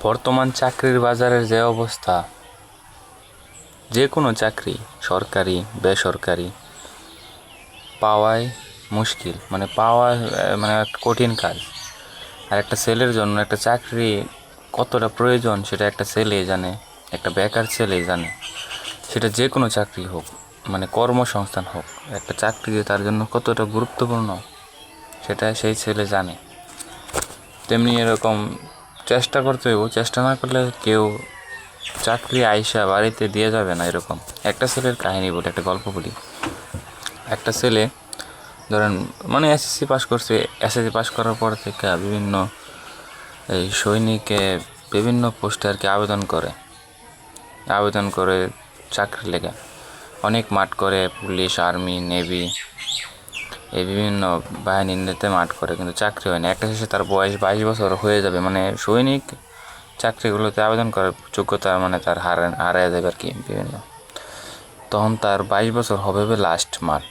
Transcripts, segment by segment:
বর্তমান চাকরির বাজারের যে অবস্থা, যে কোনো চাকরি সরকারি বেসরকারি পাওয়াই মুশকিল, মানে পাওয়া মানে একটা কঠিন কাজ। আর একটা ছেলের জন্য একটা চাকরি কতটা প্রয়োজন সেটা একটা ছেলে জানে, একটা বেকার ছেলে জানে। সেটা যে কোনো চাকরি হোক, মানে কর্মসংস্থান হোক, একটা চাকরি যে তার জন্য কতটা গুরুত্বপূর্ণ সেটা সেই ছেলে জানে। তেমনি এরকম চেষ্টা করতে হইব, চেষ্টা না করলে কেউ চাকরি আইসা বাড়িতে দিয়ে যাবে না। এরকম একটা ছেলের কাহিনী বলি, একটা গল্প বলি। একটা ছেলে ধরেন মানে এসএসসি পাস করছে। এসএসসি পাস করার পর থেকে বিভিন্ন এই সৈনিকে বিভিন্ন পোস্টে আর কি আবেদন করে চাকরি লেগে অনেক মাঠ করে, পুলিশ, আর্মি, নেভি, এই বিভিন্ন বাহিনীতে মাঠ করে, কিন্তু চাকরি হয় না। একটা শেষে তার বয়স 22 বছর হয়ে যাবে, মানে সৈনিক চাকরিগুলোতে আবেদন করার যোগ্যতা মানে তার হারায় যাবে আর কি বিভিন্ন। তখন তার 22 বছর হবে লাস্ট মাঠ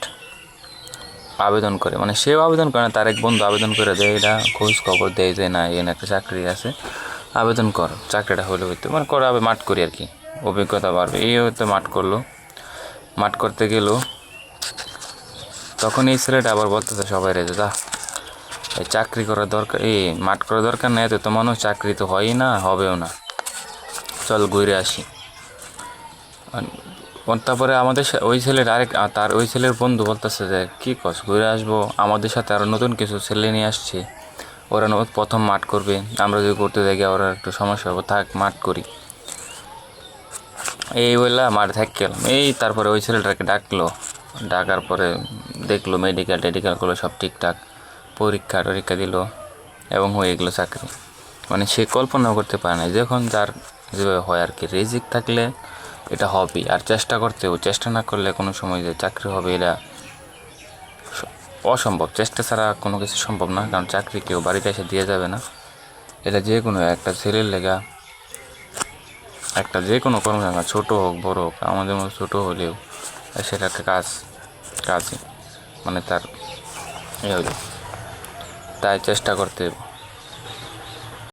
আবেদন করে, মানে সেও আবেদন করে না, তার এক বন্ধু আবেদন করে দেয়, এটা খোঁজ খবর দেয় যে না এখানে একটা চাকরি আছে, আবেদন কর, চাকরিটা হলে হইতো, মানে করে মাঠ করি আর কি, অভিজ্ঞতা বাড়বে। এই হয়তো মাঠ করলো, মাঠ করতে গেল, তখন এই ছেলেটা আবার বলতেছে সবাই রে, যা এই চাকরি করার দরকার, এই মাঠ করার দরকার নেই, তো মানুষ চাকরি তো হয়ই না, হবেও না, চল ঘুরে আসি। তারপরে আমাদের ওই ছেলের তার ওই ছেলের বন্ধু বলতেছে যে কী কস, ঘুরে আসবো, আমাদের সাথে আরও নতুন কিছু ছেলে নিয়ে আসছে, ওরা প্রথম মাঠ করবে, আমরা যদি করতে যাই ওরা একটু সমস্যা হবে, থাক মাঠ করি। এই বললা মাঠ থাক গেলাম। এই তারপরে ওই ছেলেটাকে ডাকার পরে দেখলো টেডিক্যাল করলো, সব ঠিকঠাক, পরীক্ষা দিল এবং হয়ে গেলো চাকরি। মানে সে কল্পনাও করতে পারে না, যখন যার যেভাবে হয় আর কি, রিজিক থাকলে এটা হবেই। আর চেষ্টা না করলে কোনো সময় যে চাকরি হবে এটা অসম্ভব। চেষ্টা ছাড়া কোনো কিছু সম্ভব না, কারণ চাকরি কেউ বাড়িতে এসে দিয়ে যাবে না। এটা যে কোনো একটা ছেলের লেগা, একটা যে কোনো কর্মসংস্থান, ছোটো হোক বড়ো হোক, আমাদের মতো ছোটো হলেও সেটা একটা কাজই, মানে তার হইল, তাই চেষ্টা করতে